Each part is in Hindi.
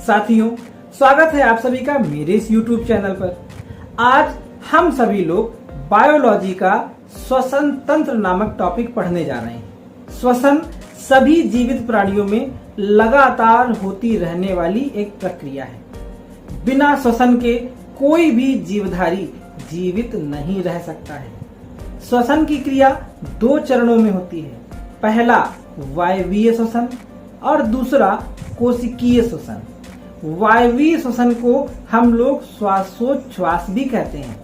साथियों, स्वागत है आप सभी का मेरे इस YouTube चैनल पर। आज हम सभी लोग बायोलॉजी का श्वसन तंत्र नामक टॉपिक पढ़ने जा रहे हैं। श्वसन सभी जीवित प्राणियों में लगातार होती रहने वाली एक प्रक्रिया है। बिना श्वसन के कोई भी जीवधारी जीवित नहीं रह सकता है। श्वसन की क्रिया दो चरणों में होती है। पहला वायवीय श्वसन और दूसरा कोशिकीय श्वसन। वायवीय श्वसन को हम लोग श्वासोच्छ्वास भी कहते हैं।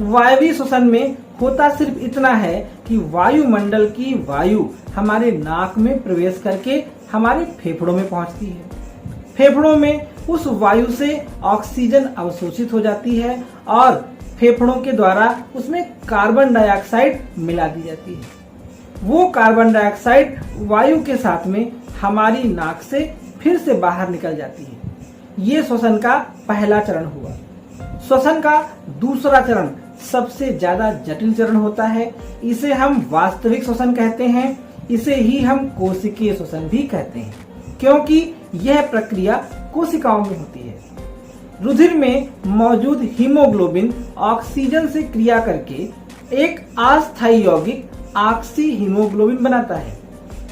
वायवीय श्वसन में होता सिर्फ इतना है कि वायुमंडल की वायु हमारे नाक में प्रवेश करके हमारे फेफड़ों में पहुंचती है। फेफड़ों में उस वायु से ऑक्सीजन अवशोषित हो जाती है और फेफड़ों के द्वारा उसमें कार्बन डाइऑक्साइड मिला दी जाती है। वो कार्बन डाइऑक्साइड वायु के साथ में हमारी नाक से फिर से बाहर निकल जाती है। ये श्वसन का पहला चरण हुआ। श्वसन का दूसरा चरण सबसे ज्यादा जटिल चरण होता है। इसे हम वास्तविक श्वसन कहते हैं। इसे ही हम कोशिकीय श्वसन भी कहते हैं, क्योंकि यह प्रक्रिया कोशिकाओं में होती है। रुधिर में मौजूद हीमोग्लोबिन ऑक्सीजन से क्रिया करके एक अस्थायी यौगिक ऑक्सी हीमोग्लोबिन बनाता है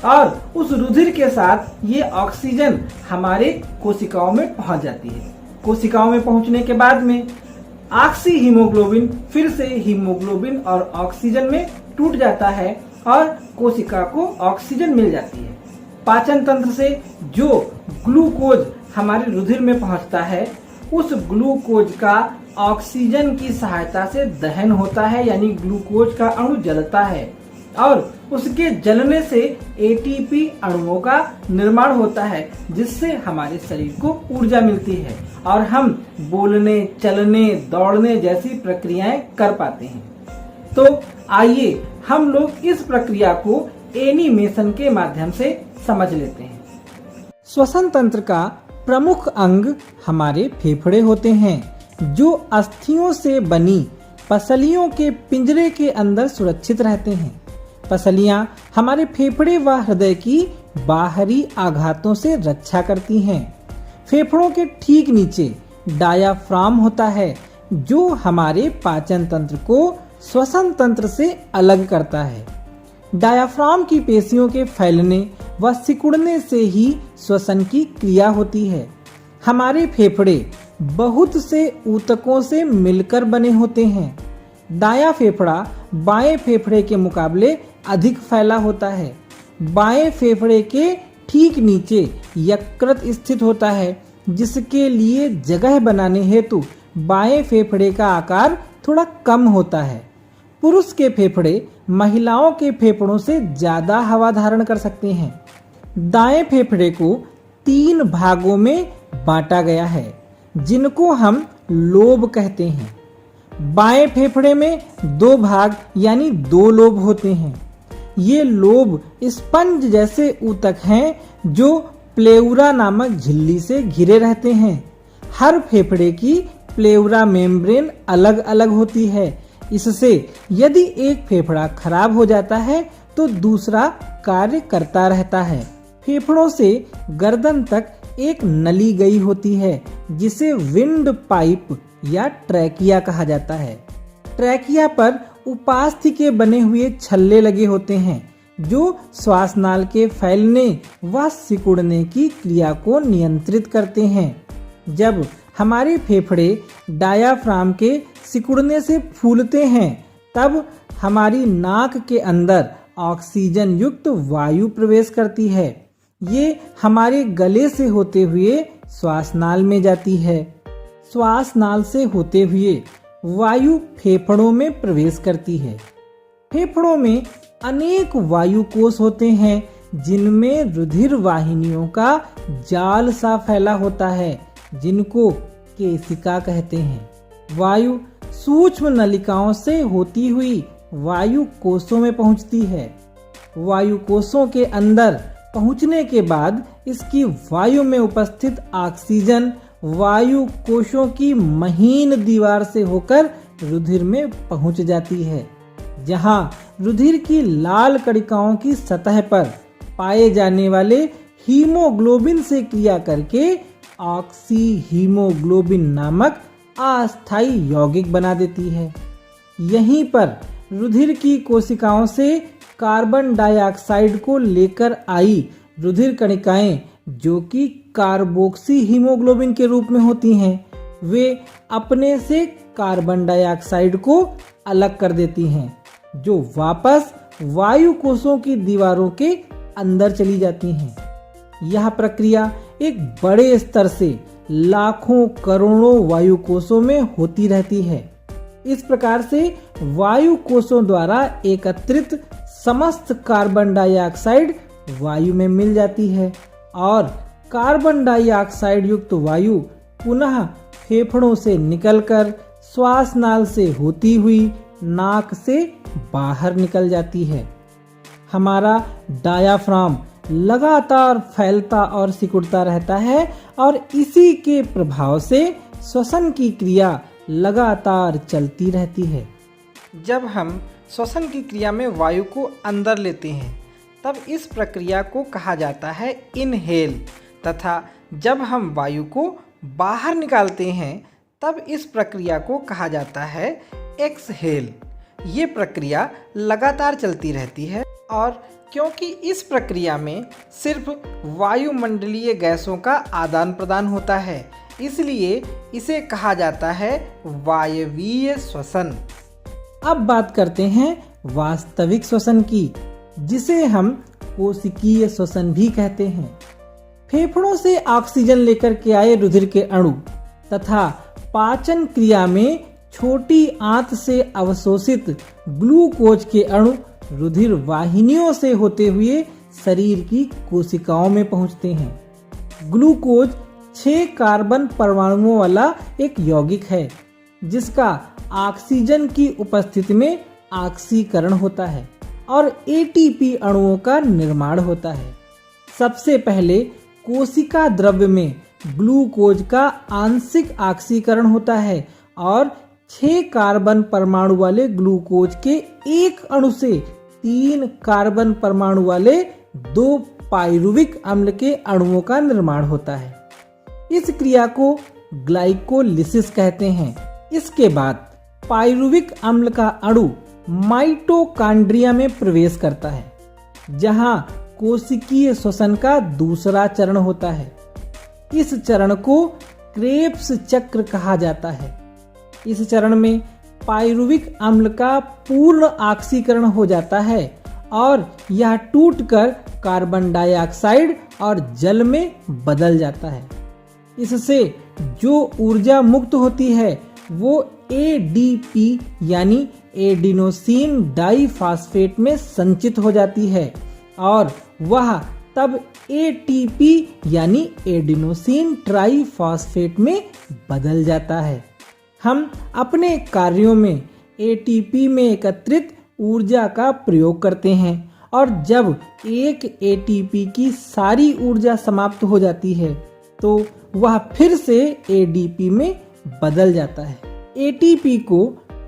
और उस रुधिर के साथ ये ऑक्सीजन हमारे कोशिकाओं में पहुंच जाती है। कोशिकाओं में पहुंचने के बाद में ऑक्सी हीमोग्लोबिन फिर से हीमोग्लोबिन और ऑक्सीजन में टूट जाता है और कोशिका को ऑक्सीजन मिल जाती है। पाचन तंत्र से जो ग्लूकोज हमारे रुधिर में पहुंचता है, उस ग्लूकोज का ऑक्सीजन की सहायता से दहन होता है, यानी ग्लूकोज का अणु जलता है और उसके जलने से एटीपी अणुओं का निर्माण होता है, जिससे हमारे शरीर को ऊर्जा मिलती है और हम बोलने, चलने, दौड़ने जैसी प्रक्रियाएं कर पाते हैं। तो आइए हम लोग इस प्रक्रिया को एनिमेशन के माध्यम से समझ लेते हैं। श्वसन तंत्र का प्रमुख अंग हमारे फेफड़े होते हैं, जो अस्थियों से बनी पसलियों के पिंजरे के अंदर सुरक्षित रहते हैं। पसलियां हमारे फेफड़े व हृदय की बाहरी आघातों से रक्षा करती हैं। फेफड़ों के ठीक नीचे डायाफ्राम होता है, जो हमारे पाचन तंत्र को श्वसन तंत्र से अलग करता है। डायाफ्राम की पेशियों के फैलने व सिकुड़ने से ही श्वसन की क्रिया होती है। हमारे फेफड़े बहुत से ऊतकों से मिलकर बने होते हैं। दायां फेफड़ा बाएं फेफड़े के मुकाबले अधिक फैला होता है। बाएं फेफड़े के ठीक नीचे यकृत स्थित होता है, जिसके लिए जगह बनाने हेतु बाएं फेफड़े का आकार थोड़ा कम होता है। पुरुष के फेफड़े महिलाओं के फेफड़ों से ज्यादा हवा धारण कर सकते हैं। दाएं फेफड़े को 3 भागों में बांटा गया है, जिनको हम लोब कहते हैं। बाएं फेफड़े में 2 भाग यानी 2 लोब होते हैं। ये लोब स्पंज जैसे ऊतक हैं, जो प्लेउरा नामक झिल्ली से घिरे रहते हैं। हर फेफड़े की प्लेउरा मेम्ब्रेन अलग अलग होती है। इससे यदि एक फेफड़ा खराब हो जाता है तो दूसरा कार्य करता रहता है। फेफड़ों से गर्दन तक एक नली गई होती है, जिसे विंड पाइप या ट्रैकिया कहा जाता है। ट्रैकिया पर उपास्थि के बने हुए छल्ले लगे होते हैं, जो श्वासनाल के फैलने व सिकुड़ने की क्रिया को नियंत्रित करते हैं। जब हमारे फेफड़े डायाफ्राम के सिकुड़ने से फूलते हैं, तब हमारी नाक के अंदर ऑक्सीजन युक्त वायु प्रवेश करती है। ये हमारे गले से होते हुए श्वासनाल में जाती है। श्वासनाल से होते हुए वायु फेफड़ों में प्रवेश करती है। फेफड़ों में अनेक वायु कोश होते हैं, जिनमें रुधिर वाहिनियों का जाल सा फैला होता है, जिनको केशिका कहते हैं। वायु सूक्ष्म नलिकाओं से होती हुई वायु कोशों में पहुंचती है। वायु कोशों के अंदर पहुंचने के बाद इसकी वायु में उपस्थित ऑक्सीजन वायु कोशों की महीन दीवार से होकर रुधिर में पहुंच जाती है, जहां रुधिर की लाल कणिकाओं की सतह पर पाए जाने वाले हीमोग्लोबिन से क्रिया करके ऑक्सी हीमोग्लोबिन नामक अस्थायी यौगिक बना देती है। यहीं पर रुधिर की कोशिकाओं से कार्बन डाइऑक्साइड को लेकर आई रुधिर कणिकाएं, जो कि कार्बोक्सी हीमोग्लोबिन के रूप में होती हैं, वे अपने से कार्बन डाइऑक्साइड को अलग कर देती हैं, जो वापस वायु कोशों की दीवारों के अंदर चली जाती हैं। यह प्रक्रिया एक बड़े स्तर से लाखों करोड़ों वायु कोशों में होती रहती है। इस प्रकार से वायु कोशों द्वारा एकत्रित समस्त कार्बन डाइऑक्साइड वायु में मिल जाती है और कार्बन डाइऑक्साइड युक्त वायु पुनः फेफड़ों से निकलकर श्वास नाल से होती हुई नाक से बाहर निकल जाती है। हमारा डायाफ्राम लगातार फैलता और सिकुड़ता रहता है और इसी के प्रभाव से श्वसन की क्रिया लगातार चलती रहती है। जब हम श्वसन की क्रिया में वायु को अंदर लेते हैं तब इस प्रक्रिया को कहा जाता है इनहेल, तथा जब हम वायु को बाहर निकालते हैं तब इस प्रक्रिया को कहा जाता है एक्सहेल। ये प्रक्रिया लगातार चलती रहती है और क्योंकि इस प्रक्रिया में सिर्फ वायुमंडलीय गैसों का आदान प्रदान होता है, इसलिए इसे कहा जाता है वायवीय श्वसन। अब बात करते हैं वास्तविक श्वसन की, जिसे हम कोशिकीय श्वसन भी कहते हैं। फेफड़ों से ऑक्सीजन लेकर के आए रुधिर के अणु तथा पाचन क्रिया में छोटी आंत से अवशोषित ग्लूकोज के अणु रुधिर वाहिनियों से होते हुए शरीर की कोशिकाओं में पहुंचते हैं। ग्लूकोज 6 कार्बन परमाणुओं वाला एक यौगिक है, जिसका ऑक्सीजन की उपस्थिति में ऑक्सीकरण होता है और एटीपी अणुओं का निर्माण होता है। सबसे पहले कोशिका द्रव्य में ग्लूकोज का आंशिक ऑक्सीकरण होता है और 6 कार्बन परमाणु वाले ग्लूकोज के एक अणु से 3 कार्बन परमाणु वाले 2 पाइरुविक अम्ल के अणुओं का निर्माण होता है। इस क्रिया को ग्लाइकोलिसिस कहते हैं। इसके बाद पाइरुविक अम्ल का अणु माइटोकॉन्ड्रिया में प्रवेश करता है, जहां कोशिकीय श्वसन का दूसरा चरण होता है। इस चरण को क्रेब्स चक्र कहा जाता है। इस चरण में पाइरुविक अम्ल का पूर्ण ऑक्सीकरण हो जाता है और यह टूटकर कार्बन डाइऑक्साइड और जल में बदल जाता है। इससे जो ऊर्जा मुक्त होती है वो एडीपी यानी एडिनोसिन डाइफॉस्फेट में संचित हो जाती है और वह तब एटीपी यानी एडिनोसिन ट्राइफॉस्फेट में बदल जाता है। हम अपने कार्यों में एटीपी में एकत्रित ऊर्जा का प्रयोग करते हैं और जब एक एटीपी की सारी ऊर्जा समाप्त हो जाती है तो वह फिर से एडीपी में बदल जाता है। एटीपी को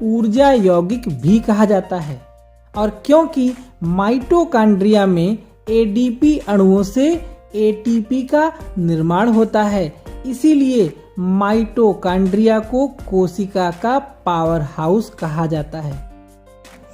ऊर्जा यौगिक भी कहा जाता है और क्योंकि माइटोकॉन्ड्रिया में एडीपी अणुओं से एटीपी का निर्माण होता है, इसीलिए माइटोकॉन्ड्रिया को कोशिका का पावर हाउस कहा जाता है।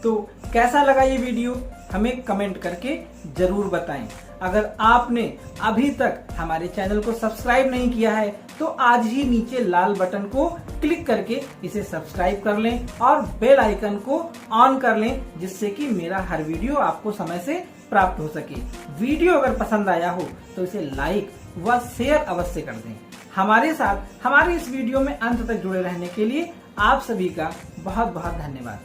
तो कैसा लगा ये वीडियो हमें कमेंट करके जरूर बताएं। अगर आपने अभी तक हमारे चैनल को सब्सक्राइब नहीं किया है तो आज ही नीचे लाल बटन को क्लिक करके इसे सब्सक्राइब कर लें और बेल आइकन को ऑन कर लें, जिससे कि मेरा हर वीडियो आपको समय से प्राप्त हो सके। वीडियो अगर पसंद आया हो तो इसे लाइक व शेयर अवश्य कर दें। हमारे साथ हमारे इस वीडियो में अंत तक जुड़े रहने के लिए आप सभी का बहुत बहुत धन्यवाद।